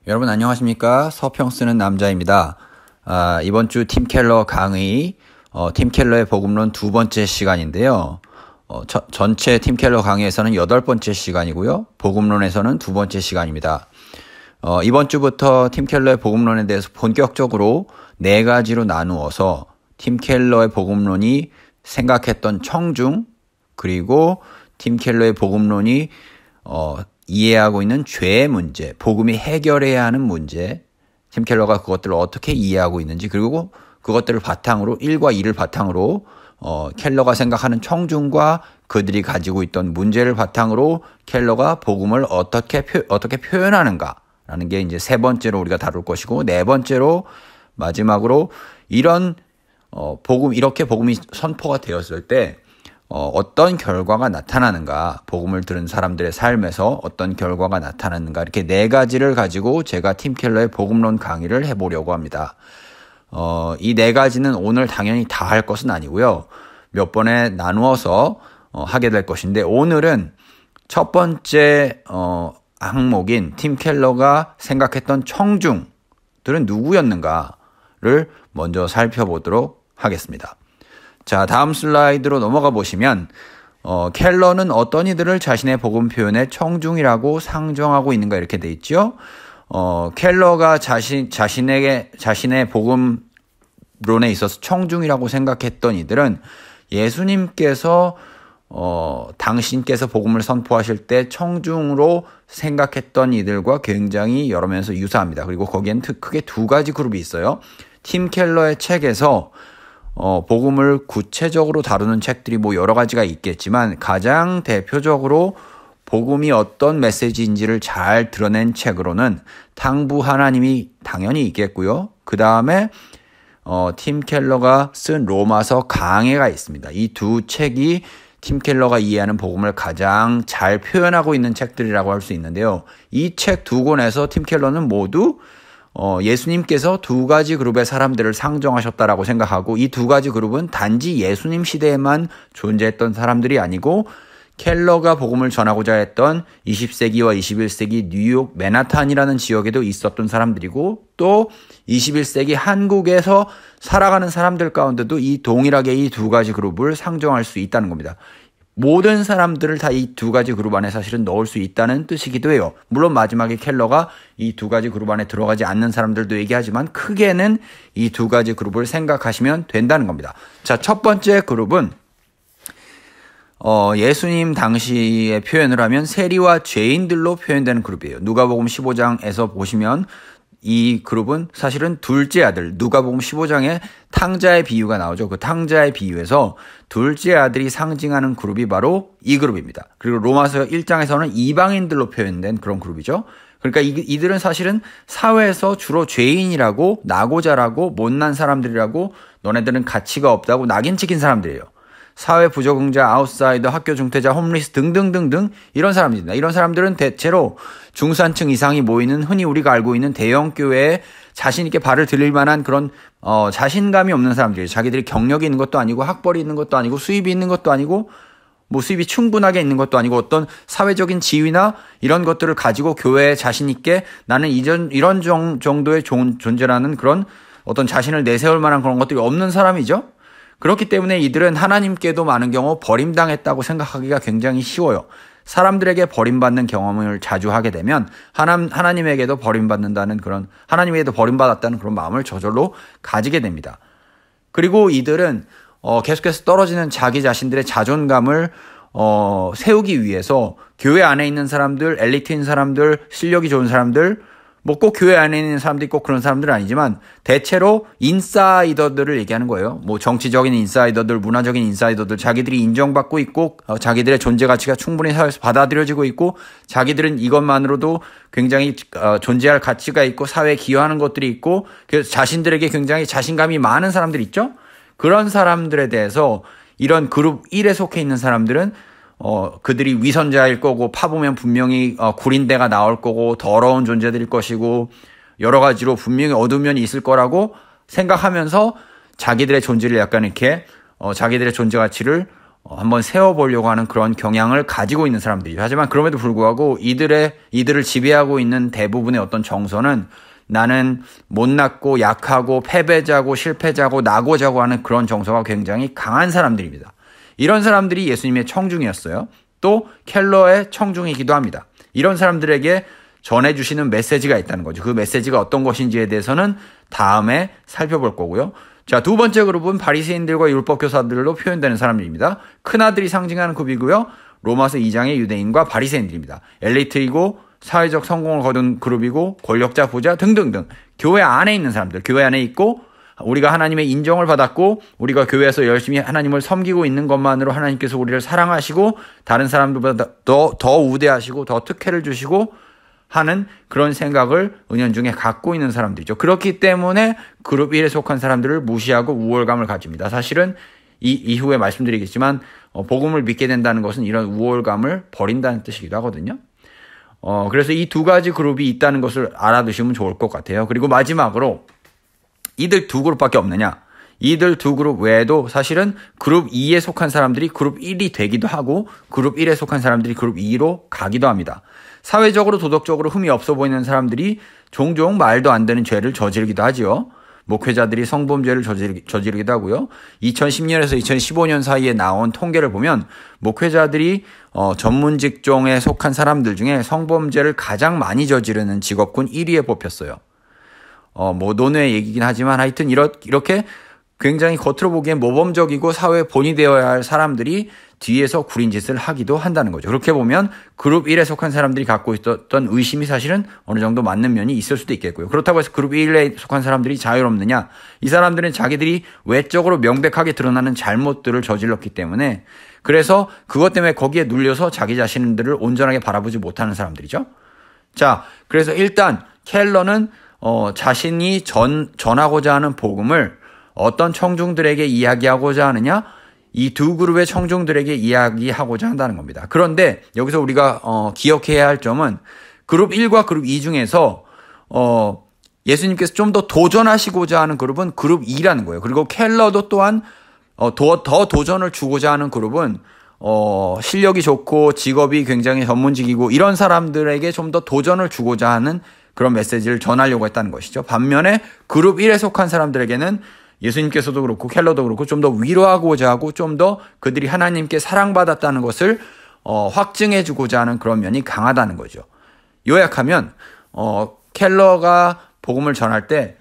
여러분 안녕하십니까? 서평 쓰는 남자입니다. 이번 주 팀 켈러 강의, 팀 켈러의 복음론 두 번째 시간인데요. 전체 팀 켈러 강의에서는 8번째 시간이고요. 복음론에서는 두 번째 시간입니다. 이번 주부터 팀 켈러의 복음론에 대해서 본격적으로 네 가지로 나누어서 팀 켈러의 복음론이 생각했던 청중, 그리고 팀 켈러의 복음론이 이해하고 있는 죄의 문제, 복음이 해결해야 하는 문제, 팀 켈러가 그것들을 어떻게 이해하고 있는지, 그리고 그것들을 바탕으로 1과 2를 바탕으로 켈러가 생각하는 청중과 그들이 가지고 있던 문제를 바탕으로 켈러가 복음을 어떻게 표현하는가라는 게 이제 세 번째로 우리가 다룰 것이고, 네 번째로 마지막으로 이런 이렇게 복음이 선포가 되었을 때 어떤 결과가 나타나는가, 복음을 들은 사람들의 삶에서 어떤 결과가 나타나는가, 이렇게 네 가지를 가지고 제가 팀 켈러의 복음론 강의를 해보려고 합니다. 이 네 가지는 오늘 당연히 다 할 것은 아니고요. 몇 번에 나누어서 하게 될 것인데, 오늘은 첫 번째 항목인 팀 켈러가 생각했던 청중들은 누구였는가를 먼저 살펴보도록 하겠습니다. 자, 다음 슬라이드로 넘어가 보시면 켈러는 어떤 이들을 자신의 복음 표현의 청중이라고 상정하고 있는가 이렇게 돼 있죠. 켈러가 자신의 복음론에 있어서 청중이라고 생각했던 이들은 예수님께서 당신께서 복음을 선포하실 때 청중으로 생각했던 이들과 굉장히 여러 면에서 유사합니다. 그리고 거기에는 크게 두 가지 그룹이 있어요. 팀 켈러의 책에서 복음을 구체적으로 다루는 책들이 여러 가지가 있겠지만, 가장 대표적으로 복음이 어떤 메시지인지를 잘 드러낸 책으로는 탕부 하나님이 당연히 있겠고요. 그 다음에 팀 켈러가 쓴 로마서 강해가 있습니다. 이 두 책이 팀 켈러가 이해하는 복음을 가장 잘 표현하고 있는 책들이라고 할 수 있는데요. 이 책 두 권에서 팀 켈러는 모두 예수님께서 두 가지 그룹의 사람들을 상정하셨다라고 생각하고, 이 두 가지 그룹은 단지 예수님 시대에만 존재했던 사람들이 아니고 켈러가 복음을 전하고자 했던 20세기와 21세기 뉴욕 맨하탄이라는 지역에도 있었던 사람들이고, 또 21세기 한국에서 살아가는 사람들 가운데도 동일하게 이 두 가지 그룹을 상정할 수 있다는 겁니다. 모든 사람들을 다 이 두 가지 그룹 안에 사실은 넣을 수 있다는 뜻이기도 해요. 물론 마지막에 켈러가 이 두 가지 그룹 안에 들어가지 않는 사람들도 얘기하지만, 크게는 이 두 가지 그룹을 생각하시면 된다는 겁니다. 자, 첫 번째 그룹은 예수님 당시의 표현을 하면 세리와 죄인들로 표현되는 그룹이에요. 누가복음 15장에서 보시면 이 그룹은 사실은 둘째 아들, 누가복음 15장에 탕자의 비유가 나오죠. 그 탕자의 비유에서 둘째 아들이 상징하는 그룹이 바로 이 그룹입니다. 그리고 로마서 1장에서는 이방인들로 표현된 그런 그룹이죠. 그러니까 이들은 사실은 사회에서 주로 죄인이라고, 나고자라고, 못난 사람들이라고, 너네들은 가치가 없다고 낙인 찍힌 사람들이에요. 사회 부적응자, 아웃사이더, 학교 중퇴자, 홈리스 등등등등 이런 사람들입니다. 이런 사람들은 대체로 중산층 이상이 모이는, 흔히 우리가 알고 있는 대형 교회에 자신 있게 발을 들일 만한 그런 자신감이 없는 사람들이에요. 자기들이 경력이 있는 것도 아니고, 학벌이 있는 것도 아니고, 수입이 있는 것도 아니고, 수입이 충분하게 있는 것도 아니고, 어떤 사회적인 지위나 이런 것들을 가지고 교회에 자신 있게 나는 이런 정도의 좋은 존재라는 그런 어떤 자신을 내세울 만한 그런 것들이 없는 사람이죠. 그렇기 때문에 이들은 하나님께도 많은 경우 버림당했다고 생각하기가 굉장히 쉬워요. 사람들에게 버림받는 경험을 자주 하게 되면 하나님에게도 버림받는다는 그런, 하나님에게도 버림받았다는 그런 마음을 저절로 가지게 됩니다. 그리고 이들은 계속해서 떨어지는 자기 자신들의 자존감을 세우기 위해서 교회 안에 있는 사람들, 엘리트인 사람들, 실력이 좋은 사람들, 꼭 교회 안에 있는 사람들이 꼭 그런 사람들은 아니지만 대체로 인사이더들을 얘기하는 거예요. 정치적인 인사이더들, 문화적인 인사이더들, 자기들이 인정받고 있고 자기들의 존재 가치가 충분히 사회에서 받아들여지고 있고, 자기들은 이것만으로도 굉장히 존재할 가치가 있고 사회에 기여하는 것들이 있고, 그래서 자신들에게 굉장히 자신감이 많은 사람들 있죠. 그런 사람들에 대해서 이런 그룹 1에 속해 있는 사람들은 그들이 위선자일 거고, 파보면 분명히 구린대가 나올 거고, 더러운 존재들일 것이고, 여러 가지로 분명히 어두운 면이 있을 거라고 생각하면서 자기들의 존재를 약간 이렇게 자기들의 존재 가치를 한번 세워보려고 하는 그런 경향을 가지고 있는 사람들이죠. 하지만 그럼에도 불구하고 이들을 지배하고 있는 대부분의 어떤 정서는 나는 못났고 약하고 패배자고 실패자고 나고자고 하는 그런 정서가 굉장히 강한 사람들입니다. 이런 사람들이 예수님의 청중이었어요. 또 켈러의 청중이기도 합니다. 이런 사람들에게 전해주시는 메시지가 있다는 거죠. 그 메시지가 어떤 것인지에 대해서는 다음에 살펴볼 거고요. 자, 두 번째 그룹은 바리새인들과 율법교사들로 표현되는 사람들입니다. 큰아들이 상징하는 그룹이고요. 로마서 2장의 유대인과 바리새인들입니다. 엘리트이고 사회적 성공을 거둔 그룹이고 권력자, 부자 등등등 교회 안에 있는 사람들, 교회 안에 있고 우리가 하나님의 인정을 받았고 우리가 교회에서 열심히 하나님을 섬기고 있는 것만으로 하나님께서 우리를 사랑하시고 다른 사람들보다 더 우대하시고 더 특혜를 주시고 하는 그런 생각을 은연중에 갖고 있는 사람들이죠. 그렇기 때문에 그룹 1에 속한 사람들을 무시하고 우월감을 가집니다. 사실은 이후에 말씀드리겠지만 복음을 믿게 된다는 것은 이런 우월감을 버린다는 뜻이기도 하거든요. 그래서 이 두 가지 그룹이 있다는 것을 알아두시면 좋을 것 같아요. 그리고 마지막으로 이들 두 그룹밖에 없느냐? 이들 두 그룹 외에도 사실은 그룹 2에 속한 사람들이 그룹 1이 되기도 하고 그룹 1에 속한 사람들이 그룹 2로 가기도 합니다. 사회적으로 도덕적으로 흠이 없어 보이는 사람들이 종종 말도 안 되는 죄를 저지르기도 하지요. 목회자들이 성범죄를 저지르기도 하고요. 2010년에서 2015년 사이에 나온 통계를 보면 목회자들이 전문 직종에 속한 사람들 중에 성범죄를 가장 많이 저지르는 직업군 1위에 뽑혔어요. 논외 얘기긴 하지만 하여튼 이렇게 굉장히 겉으로 보기엔 모범적이고 사회에 본이 되어야 할 사람들이 뒤에서 구린 짓을 하기도 한다는 거죠. 그렇게 보면 그룹 1에 속한 사람들이 갖고 있었던 의심이 사실은 어느 정도 맞는 면이 있을 수도 있겠고요. 그렇다고 해서 그룹 1에 속한 사람들이 자유롭느냐? 이 사람들은 자기들이 외적으로 명백하게 드러나는 잘못들을 저질렀기 때문에 그래서 그것 때문에 거기에 눌려서 자기 자신들을 온전하게 바라보지 못하는 사람들이죠. 자, 그래서 일단 켈러는 자신이 전하고자 하는 복음을 어떤 청중들에게 이야기하고자 하느냐? 이 두 그룹의 청중들에게 이야기하고자 한다는 겁니다. 그런데 여기서 우리가 기억해야 할 점은 그룹 1과 그룹 2 중에서 예수님께서 좀 더 도전하시고자 하는 그룹은 그룹 2라는 거예요. 그리고 켈러도 또한 더 도전을 주고자 하는 그룹은 실력이 좋고 직업이 굉장히 전문직이고 이런 사람들에게 좀 더 도전을 주고자 하는 그런 메시지를 전하려고 했다는 것이죠. 반면에 그룹 1에 속한 사람들에게는 예수님께서도 그렇고 켈러도 그렇고 좀 더 위로하고자 하고 좀 더 그들이 하나님께 사랑받았다는 것을 확증해 주고자 하는 그런 면이 강하다는 거죠. 요약하면 켈러가 복음을 전할 때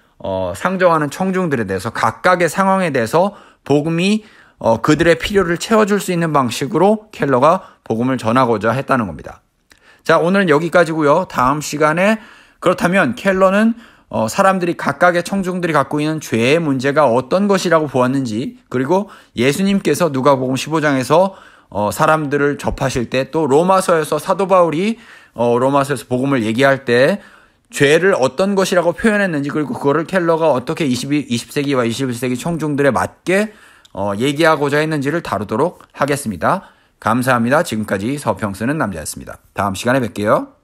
상정하는 청중들에 대해서 각각의 상황에 대해서 복음이 그들의 필요를 채워줄 수 있는 방식으로 켈러가 복음을 전하고자 했다는 겁니다. 자, 오늘은 여기까지고요. 다음 시간에 그렇다면 켈러는 사람들이 각각의 청중들이 갖고 있는 죄의 문제가 어떤 것이라고 보았는지 그리고 예수님께서 누가복음 15장에서 사람들을 접하실 때 또 로마서에서 사도 바울이 로마서에서 복음을 얘기할 때 죄를 어떤 것이라고 표현했는지 그리고 그거를 켈러가 어떻게 20세기와 21세기 청중들에 맞게 얘기하고자 했는지를 다루도록 하겠습니다. 감사합니다. 지금까지 서평 쓰는 남자였습니다. 다음 시간에 뵐게요.